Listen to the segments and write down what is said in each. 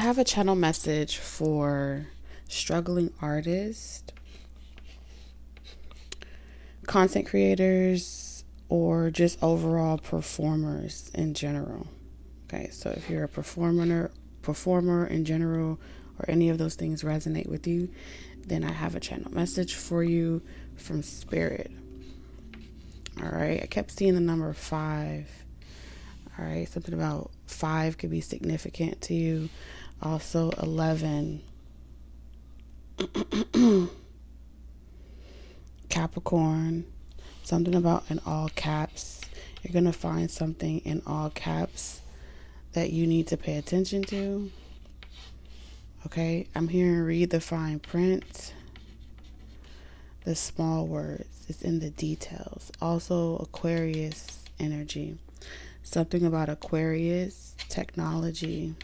have a channel message for struggling artists, content creators, or just overall performers in general. Okay, so if you're a performer in general, or any of those things resonate with you, then I have a channel message for you from Spirit. All right, I kept seeing the number 5. All right, something about 5 could be significant to you. Also 11. Capricorn, something about in all caps. You're going to find something in all caps that you need to pay attention to. Okay, I'm hearing read the fine print. The small words, it's in the details. Also Aquarius energy. Something about Aquarius, technology.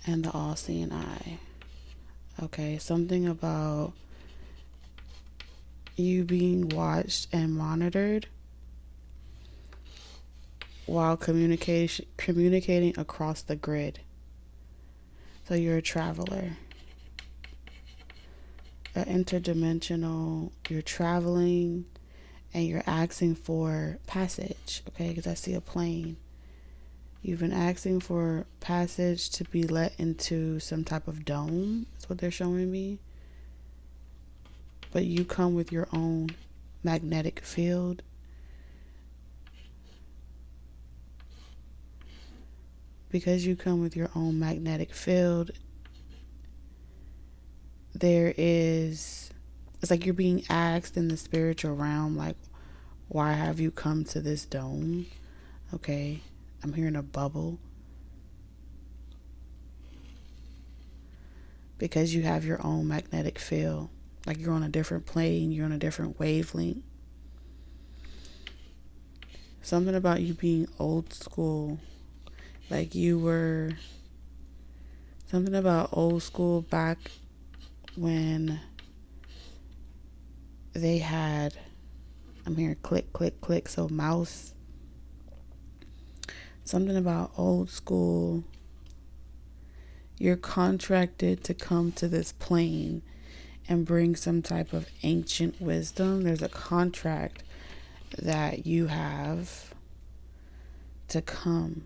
And the all-seeing eye. Okay, something about you being watched and monitored while communicating across the grid. So you're a traveler. Interdimensional, you're traveling and you're asking for passage, okay? Because I see a plane. You've been asking for passage to be let into some type of dome. That's what they're showing me. But you come with your own magnetic field. Because you come with your own magnetic field, it's like you're being asked in the spiritual realm, like, why have you come to this dome? Okay, I'm hearing a bubble. Because you have your own magnetic field, like you're on a different plane, you're on a different wavelength. Something about you being old school, like you were, something about old school back when they had, I'm hearing click, click, click, so mouse. Something about old school. You're contracted to come to this plane and bring some type of ancient wisdom. There's a contract that you have to come.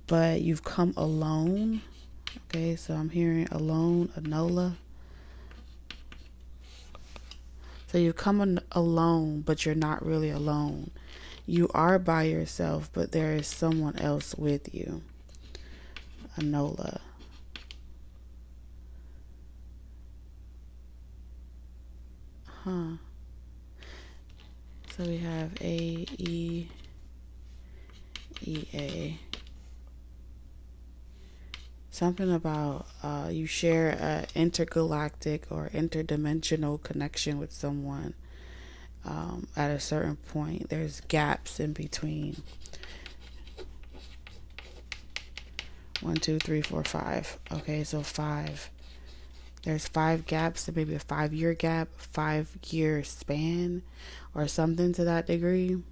But you've come alone. Okay, so I'm hearing alone, Anola. So you come alone, but you're not really alone. You are by yourself, but there is someone else with you. Anola. So we have A-E-E-A. Something about you share an intergalactic or interdimensional connection with someone at a certain point. There's gaps in between. 1, 2, 3, 4, 5. Okay, so 5. There's 5 gaps, so maybe a 5-year gap, 5-year span, or something to that degree.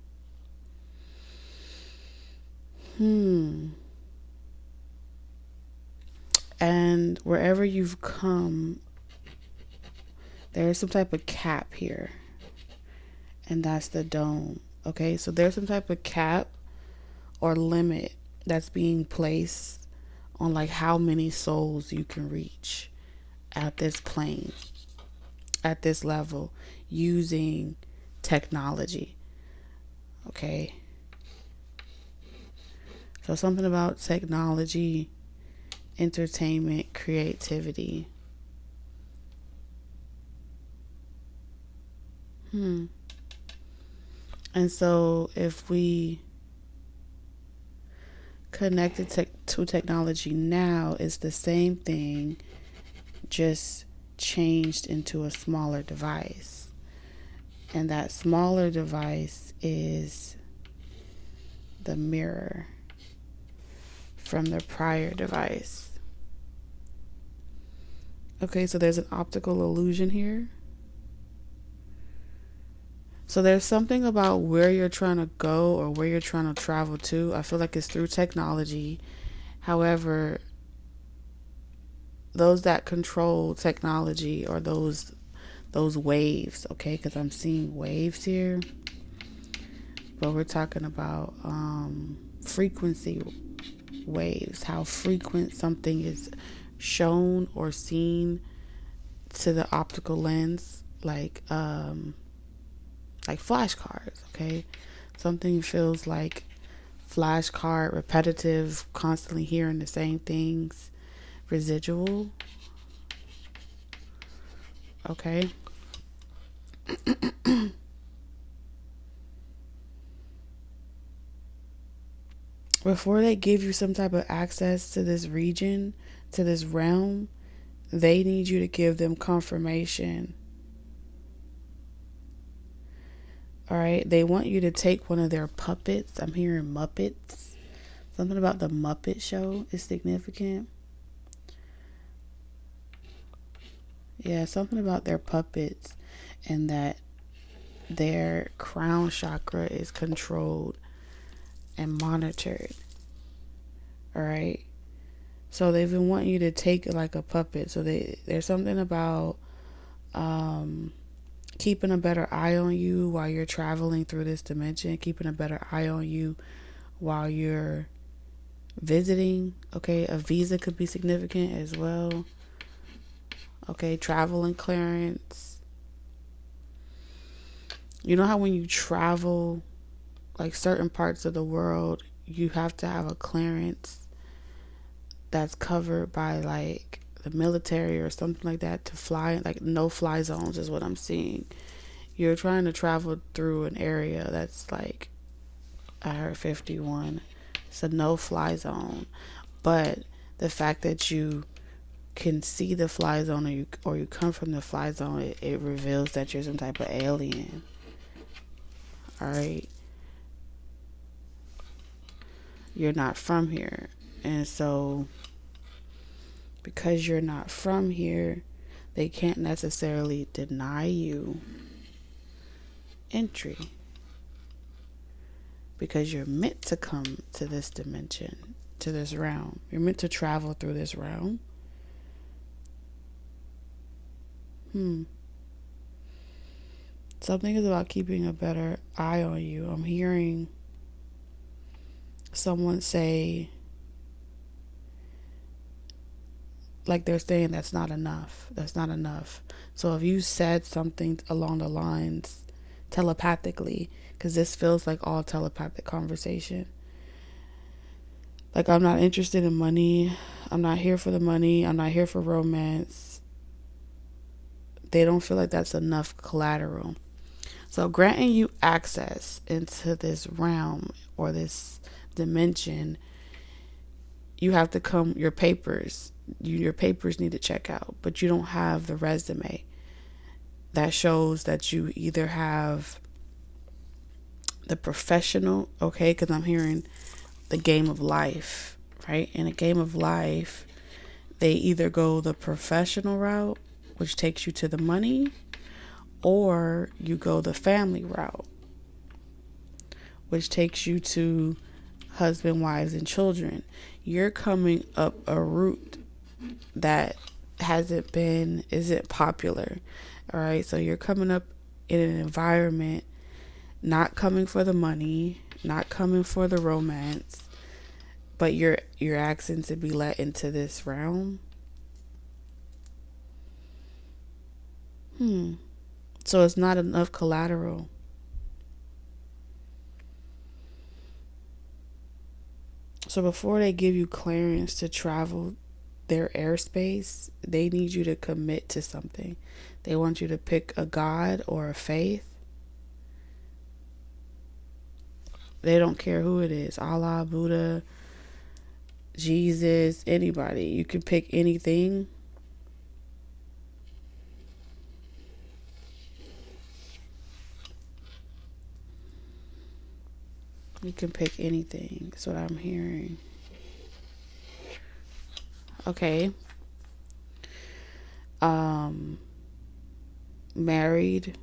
And wherever you've come, there's some type of cap here. And that's the dome. Okay, so there's some type of cap or limit that's being placed on like how many souls you can reach at this plane, at this level, using technology. Okay. So something about technology, entertainment, creativity. And so if we connect it to technology now, it's the same thing, just changed into a smaller device. And that smaller device is the mirror from the prior device. Okay, so there's an optical illusion here. So there's something about where you're trying to go or where you're trying to travel to. I feel like it's through technology. However, those that control technology, or those waves, okay, because I'm seeing waves here, but we're talking about frequency waves, how frequent something is shown or seen to the optical lens, like flashcards, okay? Something feels like flashcard, repetitive, constantly hearing the same things, residual, okay? Before they give you some type of access to this region, to this realm, they need you to give them confirmation. All right? They want you to take one of their puppets. I'm hearing Muppets. Something about the Muppet show is significant. Yeah, something about their puppets, and that their crown chakra is controlled and monitored. All right? So they've been wanting you to take it like a puppet. So there's something about keeping a better eye on you while you're traveling through this dimension, keeping a better eye on you while you're visiting. Okay, a visa could be significant as well. Okay, travel and clearance. You know how when you travel, like certain parts of the world, you have to have a clearance that's covered by like the military or something like that to fly, like no fly zones is what I'm seeing. You're trying to travel through an area that's like, I heard 51. It's a no fly zone. But the fact that you can see the fly zone, or you come from the fly zone, it reveals that you're some type of alien. All right. You're not from here. And so because you're not from here, they can't necessarily deny you entry, because you're meant to come to this dimension, to this realm. You're meant to travel through this realm. Something is about keeping a better eye on you. I'm hearing someone say, like they're saying that's not enough. That's not enough. So if you said something along the lines telepathically, because this feels like all telepathic conversation. Like, I'm not interested in money. I'm not here for the money. I'm not here for romance. They don't feel like that's enough collateral. So granting you access into this realm or this dimension, you have to come, your papers need to check out, but you don't have the resume that shows that you either have the professional, okay, because I'm hearing the game of life, right? In a game of life, they either go the professional route, which takes you to the money, or you go the family route, which takes you to husband, wives, and children. You're coming up a route that isn't popular. All right. So you're coming up in an environment, not coming for the money, not coming for the romance, but you're asking to be let into this realm. So it's not enough collateral. So before they give you clearance to travel their airspace, they need you to commit to something. They want you to pick a god or a faith. They don't care who it is. Allah, Buddha, Jesus, anybody. You can pick anything. You can pick anything. That's what I'm hearing. Okay. Married.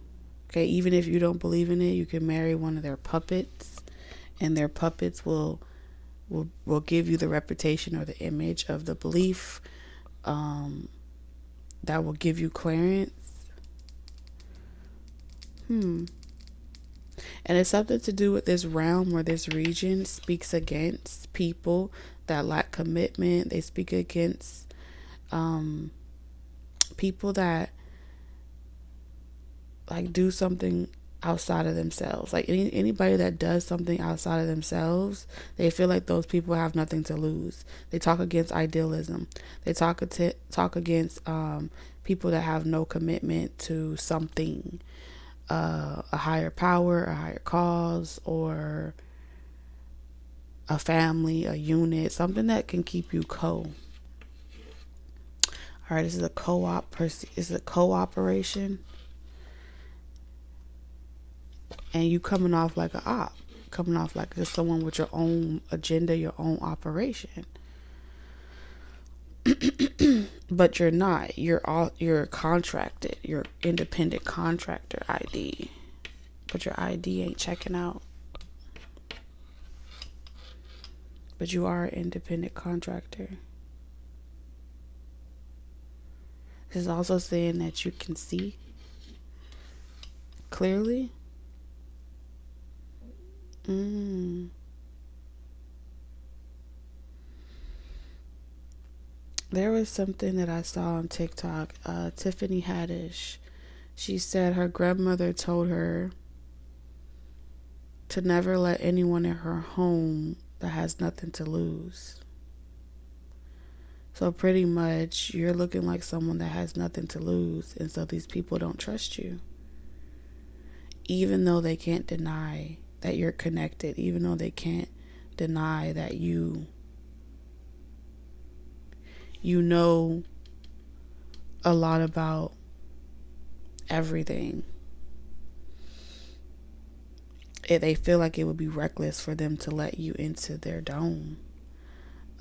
Okay, even if you don't believe in it, you can marry one of their puppets, and their puppets will give you the reputation or the image of the belief, that will give you clearance. And it's something to do with this realm or this region speaks against people that lack commitment. They speak against people that like do something outside of themselves. Like anybody that does something outside of themselves, they feel like those people have nothing to lose. They talk against idealism. They talk against people that have no commitment to something, a higher power, a higher cause, or a family, a unit, something that can keep you co. All right, this is a co-op. This is a cooperation, and you coming off like a op, coming off like just someone with your own agenda, your own operation. But you're not. You're contracted. You're independent contractor ID, but your ID ain't checking out. But you are an independent contractor. This is also saying that you can see clearly. There was something that I saw on TikTok. Tiffany Haddish. She said her grandmother told her to never let anyone in her home that has nothing to lose. So pretty much you're looking like someone that has nothing to lose, and so these people don't trust you. Even though they can't deny that you're connected, even though they can't deny that you know a lot about everything. They feel like it would be reckless for them to let you into their dome.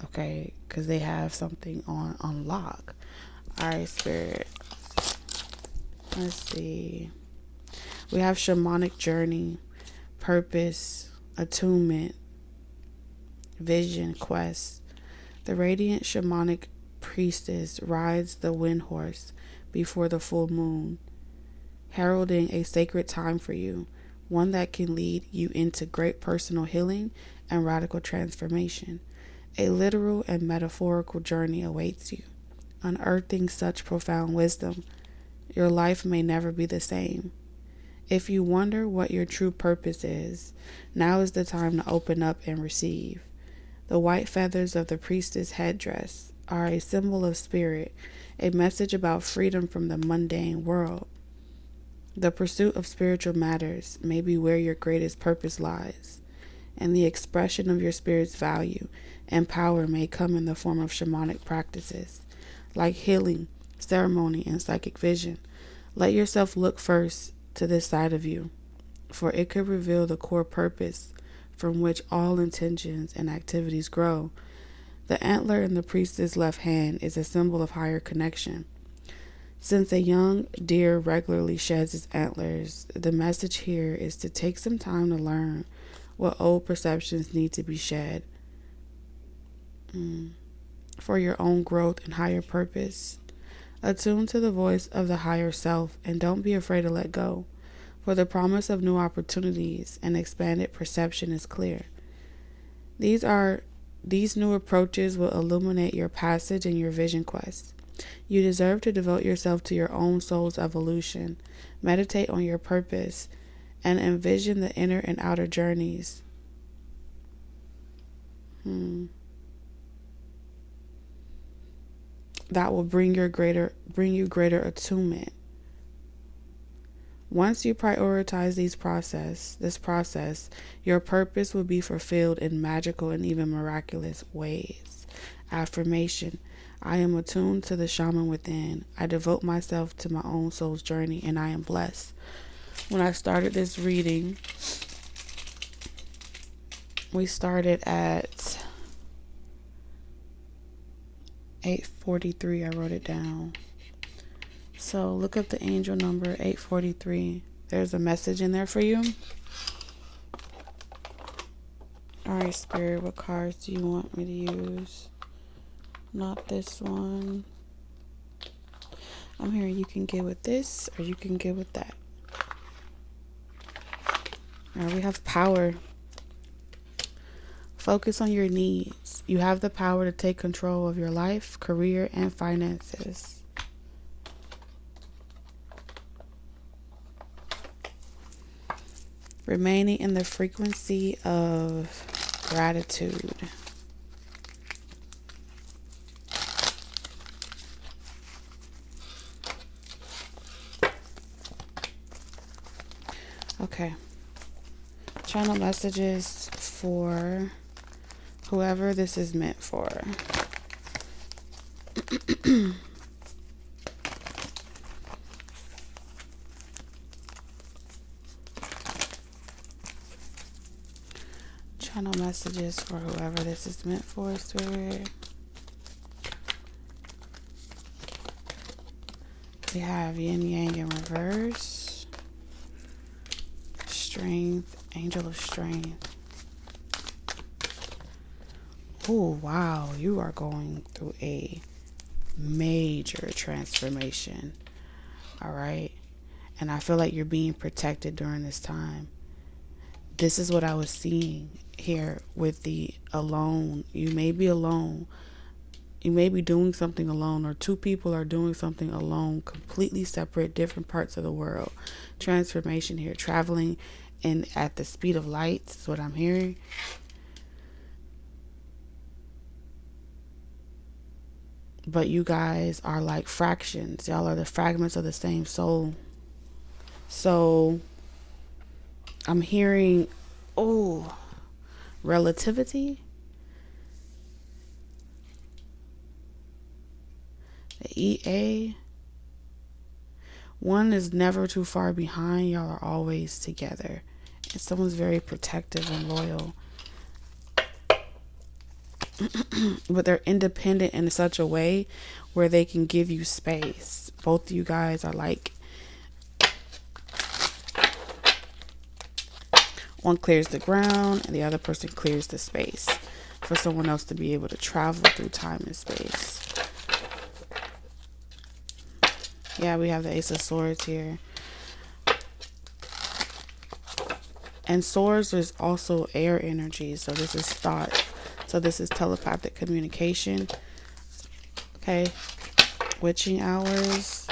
Okay, because they have something on lock. All right, Spirit. Let's see. We have shamanic journey, purpose, attunement, vision, quest. The radiant shamanic priestess rides the wind horse before the full moon, heralding a sacred time for you, one that can lead you into great personal healing and radical transformation. A literal and metaphorical journey awaits you, unearthing such profound wisdom. Your life may never be the same. If you wonder what your true purpose is, now is the time to open up and receive. The white feathers of the priestess headdress are a symbol of spirit, a message about freedom from the mundane world. The pursuit of spiritual matters may be where your greatest purpose lies, and the expression of your spirit's value and power may come in the form of shamanic practices, like healing, ceremony, and psychic vision. Let yourself look first to this side of you, for it could reveal the core purpose from which all intentions and activities grow. The antler in the priestess' left hand is a symbol of higher connection. Since a young deer regularly sheds its antlers, the message here is to take some time to learn what old perceptions need to be shed for your own growth and higher purpose. Attune to the voice of the higher self and don't be afraid to let go, for the promise of new opportunities and expanded perception is clear. These new approaches will illuminate your passage and your vision quest. You deserve to devote yourself to your own soul's evolution, meditate on your purpose, and envision the inner and outer journeys. That will bring you greater attunement. Once you prioritize this process, your purpose will be fulfilled in magical and even miraculous ways. Affirmation: I am attuned to the shaman within. I devote myself to my own soul's journey, and I am blessed. When I started this reading, we started at 8:43. I wrote it down. So look up the angel number 843. there's a message in there for you. All right, Spirit, what cards do you want me to use? Not this one. I'm hearing you can get with this or you can get with that. All right, we have power. Focus on your needs. You have the power to take control of your life, career, and finances. Remaining in the frequency of gratitude. Okay. Channel messages for whoever this is meant for. Channel messages for whoever this is meant for, Spirit. We have yin yang in reverse. Strength, angel of strength. Oh, wow. You are going through a major transformation. All right. And I feel like you're being protected during this time. This is what I was seeing here with the alone. You may be alone. You may be doing something alone, or two people are doing something alone, completely separate, different parts of the world. Transformation here, traveling and at the speed of light is what I'm hearing. But you guys are like fractions. Y'all are the fragments of the same soul. So I'm hearing, relativity. The EA. One is never too far behind. Y'all are always together. And someone's very protective and loyal. But they're independent in such a way where they can give you space. Both of you guys are like, one clears the ground and the other person clears the space for someone else to be able to travel through time and space. Yeah, we have the Ace of Swords here. And swords is also air energy. So this is thought. So this is telepathic communication. Okay. Witching hours.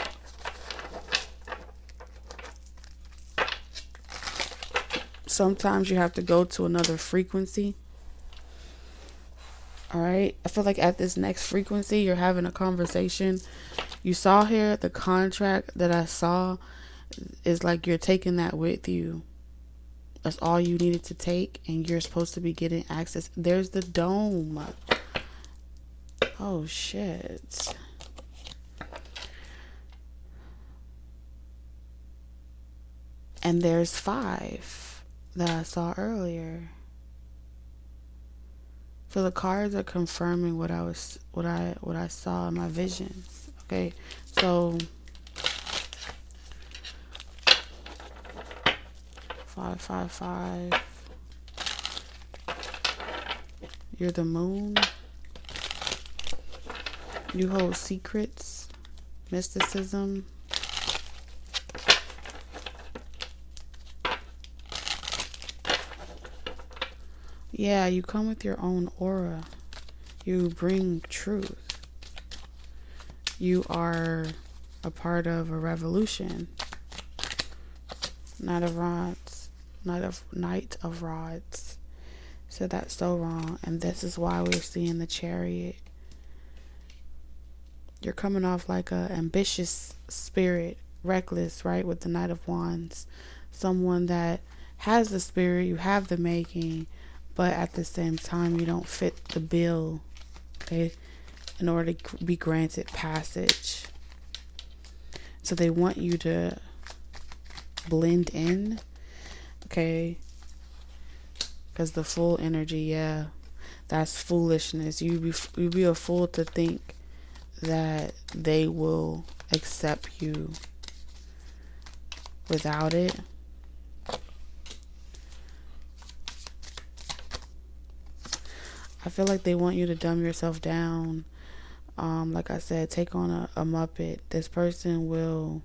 Sometimes you have to go to another frequency. All right. I feel like at this next frequency, you're having a conversation. You saw here the contract that I saw is like you're taking that with you. That's all you needed to take, and you're supposed to be getting access. There's the dome. Oh, shit. And there's 5 that I saw earlier. So the cards are confirming what I saw in my visions. Okay, so 5, 5, 5. You're the moon. You hold secrets, mysticism. Yeah, you come with your own aura. You bring truth. You are a part of a revolution. Knight of Rods. So that's so wrong. And this is why we're seeing the Chariot. You're coming off like a ambitious spirit, reckless, right? With the Knight of Wands. Someone that has the spirit, you have the making, but at the same time, you don't fit the bill, okay? In order to be granted passage. So they want you to blend in, okay? Because the full energy, yeah, that's foolishness. You be a fool to think that they will accept you without it. I feel like they want you to dumb yourself down. Like I said, take on a Muppet. This person will.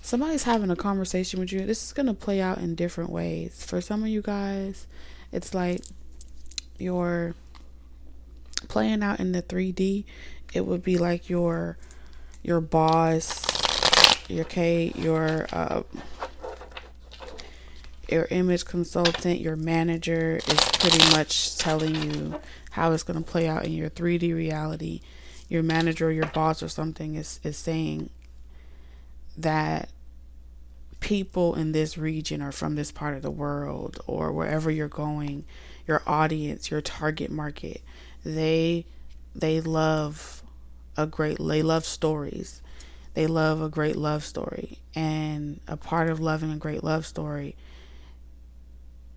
Somebody's having a conversation with you. This is going to play out in different ways. For some of you guys, it's like you're playing out in the 3D. It would be like your boss, your image consultant, your manager is pretty much telling you how it's going to play out in your 3D reality. Your manager or your boss or something is saying that people in this region or from this part of the world or wherever you're going, your audience, your target market, they love they love stories. They love a great love story. And a part of loving a great love story,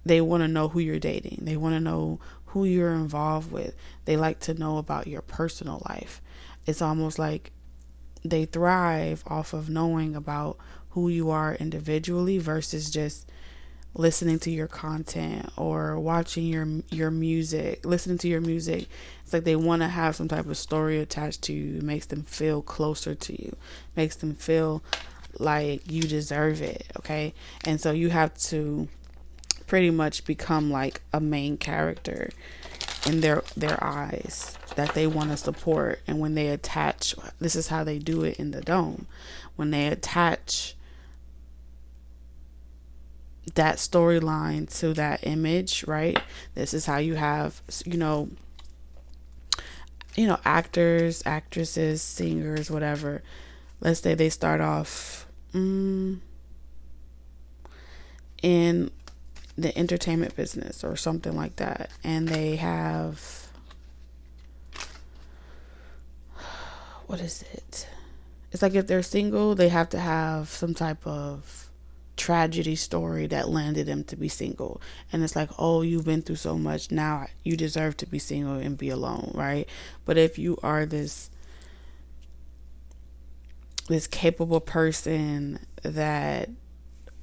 they want to know who you're dating. They want to know who you're involved with. They like to know about your personal life. It's almost like they thrive off of knowing about who you are individually versus just listening to your content or watching your music, listening to your music. It's like they want to have some type of story attached to you. It makes them feel closer to you, makes them feel like you deserve it. Okay. And so you have to pretty much become like a main character in their eyes that they want to support. And when they attach, this is how they do it in the dome, when they attach that storyline to that image, right? This is how you have, actors, actresses, singers, whatever. Let's say they start off in the entertainment business or something like that, and they have, what is it? It's like if they're single, they have to have some type of tragedy story that landed them to be single. And it's like, oh, you've been through so much, now you deserve to be single and be alone, right? But if you are this capable person that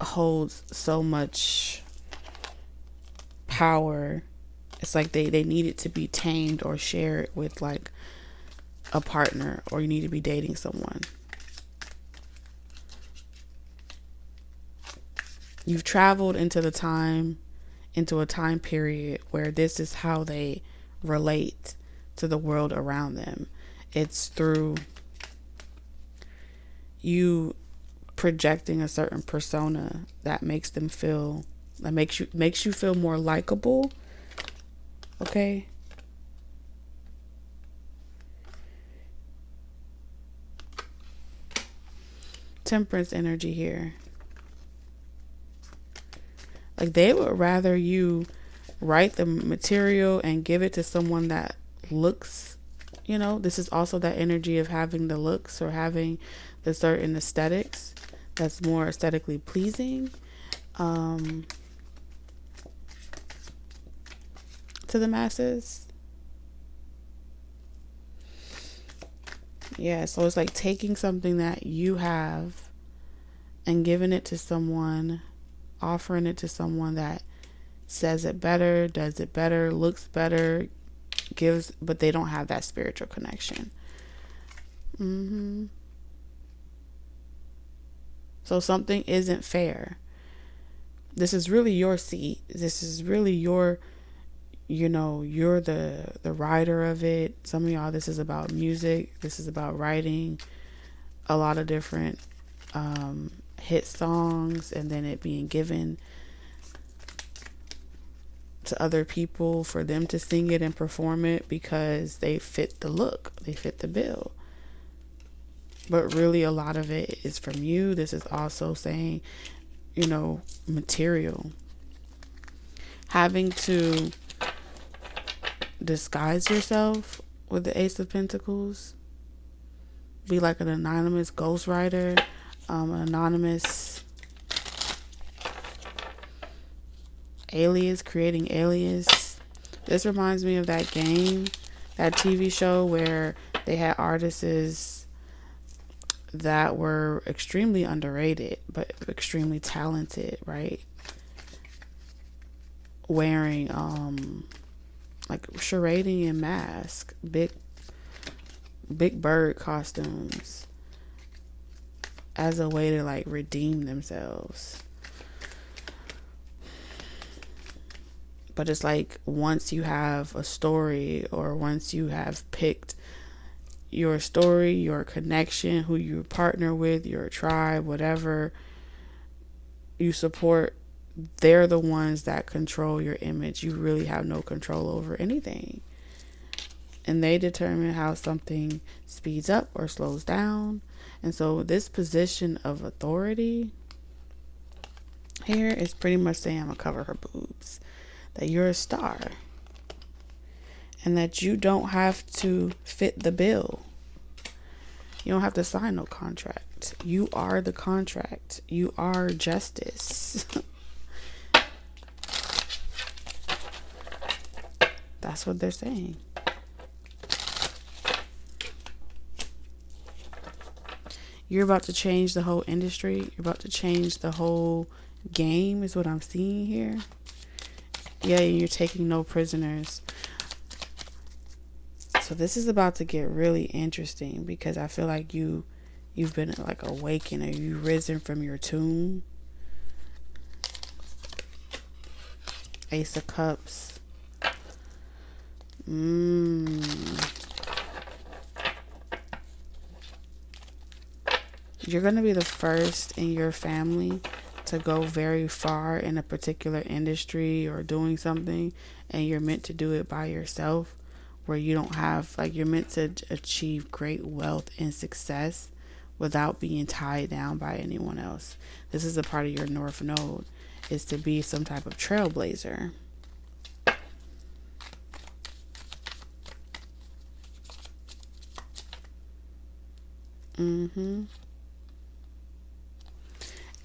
holds so much power, it's like they need it to be tamed or shared with like a partner, or you need to be dating someone. You've traveled into a time period where this is how they relate to the world around them. It's through you projecting a certain persona that makes them feel, that makes you feel more likable. Okay? Temperance energy here. Like they would rather you write the material and give it to someone that looks, this is also that energy of having the looks or having the certain aesthetics that's more aesthetically pleasing to the masses. Yeah, so it's like taking something that you have and giving it to someone, offering it to someone that says it better, does it better, looks better, but they don't have that spiritual connection. So something isn't fair. This is really your seat. This is really your, you're the writer of it. Some of y'all, this is about music. This is about writing a lot of different hit songs and then it being given to other people for them to sing it and perform it because they fit the look, they fit the bill. But really a lot of it is from you. This is also saying, material. Having to disguise yourself with the Ace of Pentacles. Be like an anonymous ghostwriter, an anonymous alias, creating alias. This reminds me of that game, that TV show where they had artists that were extremely underrated but extremely talented, right? wearing like charading and masks, big bird costumes as a way to like redeem themselves. But it's like once you have a story, or once you have picked your story, your connection, who you partner with, your tribe, whatever you support, they're the ones that control your image. You really have no control over anything. And they determine how something speeds up or slows down. And so this position of authority here is pretty much saying, I'm gonna cover her boobs, that you're a star, and that you don't have to fit the bill. You don't have to sign no contract. You are the contract. You are justice. That's what they're saying. You're about to change the whole industry. You're about to change the whole game, is what I'm seeing here. Yeah, you're taking no prisoners. So this is about to get really interesting, because I feel like you've been like awakened, or you've risen from your tomb. Ace of Cups. You're going to be the first in your family to go very far in a particular industry or doing something, and you're meant to do it by yourself, where you don't have, like, you're meant to achieve great wealth and success without being tied down by anyone else. This is a part of your North Node, is to be some type of trailblazer.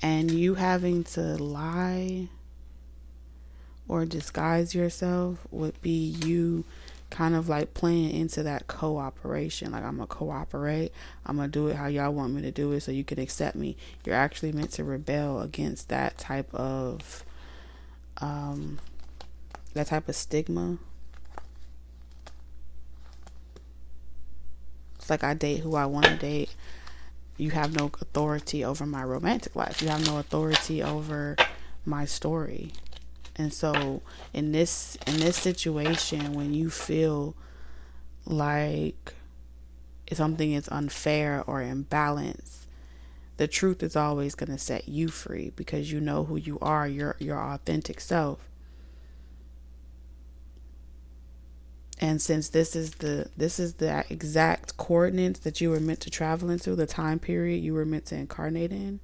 And you having to lie or disguise yourself would be you kind of like playing into that cooperation. Like, I'm going to cooperate. I'm going to do it how y'all want me to do it so you can accept me. You're actually meant to rebel against that type of stigma. It's like, I date who I want to date. You have no authority over my romantic life. You have no authority over my story. And so in this situation, when you feel like something is unfair or imbalanced, the truth is always going to set you free, because you know who you are, your authentic self. And since this is the exact coordinates that you were meant to travel into, the time period you were meant to incarnate in,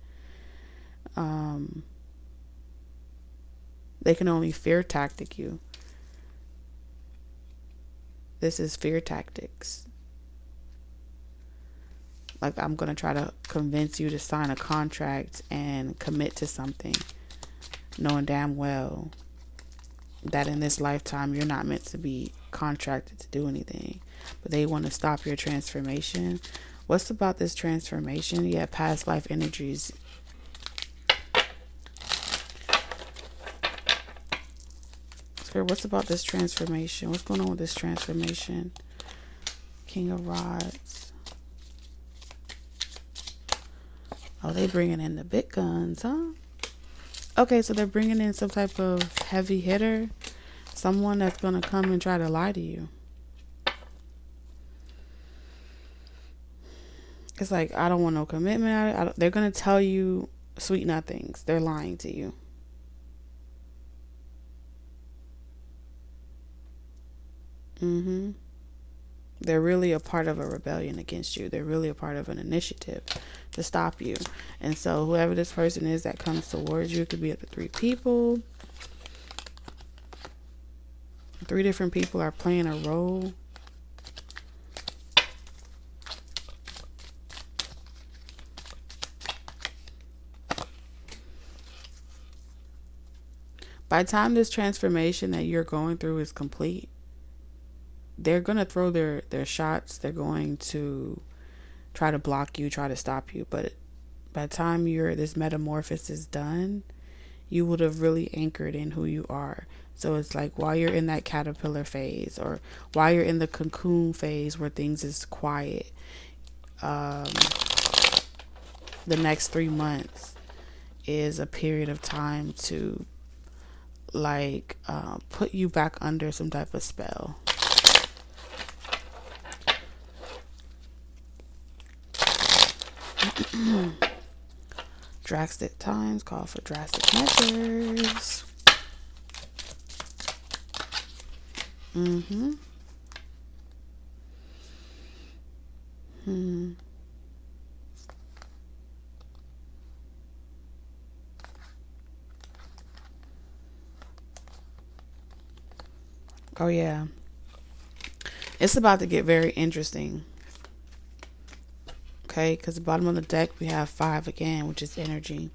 they can only fear tactic you. This is fear tactics. Like, I'm going to try to convince you to sign a contract and commit to something, knowing damn well that in this lifetime you're not meant to be contracted to do anything. But they want to stop your transformation. What's about this transformation? Yeah, past life energies. Spirit, what's about this transformation? What's going on with this transformation? King of Rods. Oh, they bringing in the big guns, huh? Okay, so they're bringing in some type of heavy hitter. Someone that's going to come and try to lie to you. It's like, I don't want no commitment. They're going to tell you sweet nothings. They're lying to you. They're really a part of a rebellion against you. They're really a part of an initiative to stop you. And so whoever this person is that comes towards you, it could be up to 3 people. 3 different people are playing a role. By the time this transformation that you're going through is complete, they're going to throw their shots. They're going to try to block you, try to stop you. But by the time this metamorphosis is done, you would have really anchored in who you are. So it's like while you're in that caterpillar phase, or while you're in the cocoon phase where things is quiet, um, the next 3 months is a period of time to like put you back under some type of spell. Drastic times call for drastic measures. Mm-hmm. Hmm. Oh yeah. It's about to get very interesting. Okay, because the bottom of the deck we have 5 again, which is energy.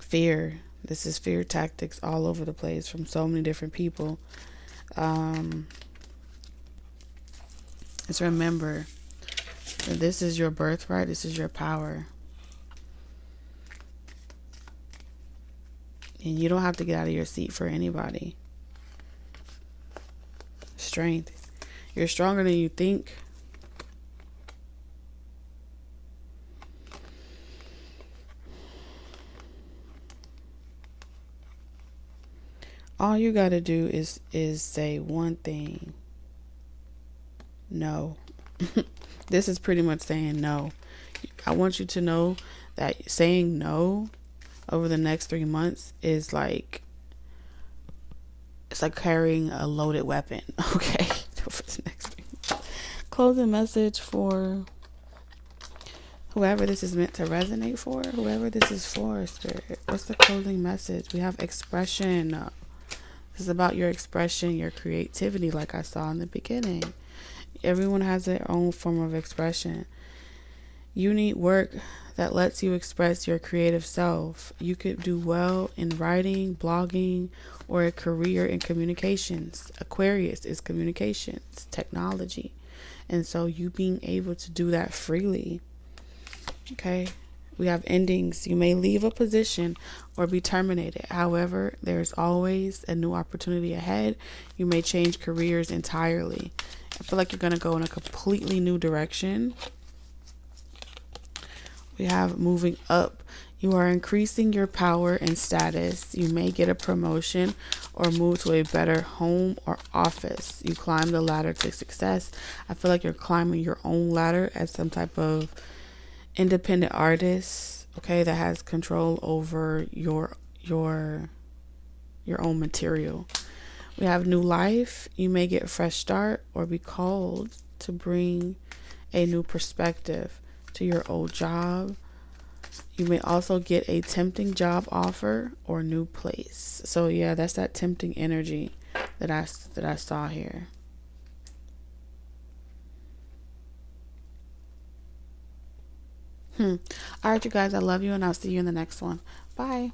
Fear. This is fear tactics all over the place from so many different people. Just remember that this is your birthright. This is your power. And you don't have to get out of your seat for anybody. Strength. You're stronger than you think. All you got to do is say one thing. No. This is pretty much saying no. I want you to know that saying no over the next 3 months is like, it's like carrying a loaded weapon. Okay. For the next 3 months. Closing message for whoever this is meant to resonate for, whoever this is for, Spirit. What's the closing message? We have expression. This is about your expression, your creativity, like I saw in the beginning. Everyone has their own form of expression. You need work that lets you express your creative self. You could do well in writing, blogging, or a career in communications. Aquarius is communications, technology. And so you being able to do that freely. Okay. We have endings. You may leave a position or be terminated. However, there's always a new opportunity ahead. You may change careers entirely. I feel like you're going to go in a completely new direction. We have moving up. You are increasing your power and status. You may get a promotion or move to a better home or office. You climb the ladder to success. I feel like you're climbing your own ladder as some type of independent artist, okay, that has control over your own material. We have new life. You may get a fresh start or be called to bring a new perspective to your old job. You may also get a tempting job offer or new place. So yeah, that's that tempting energy that I saw here. All right, you guys, I love you, and I'll see you in the next one. Bye.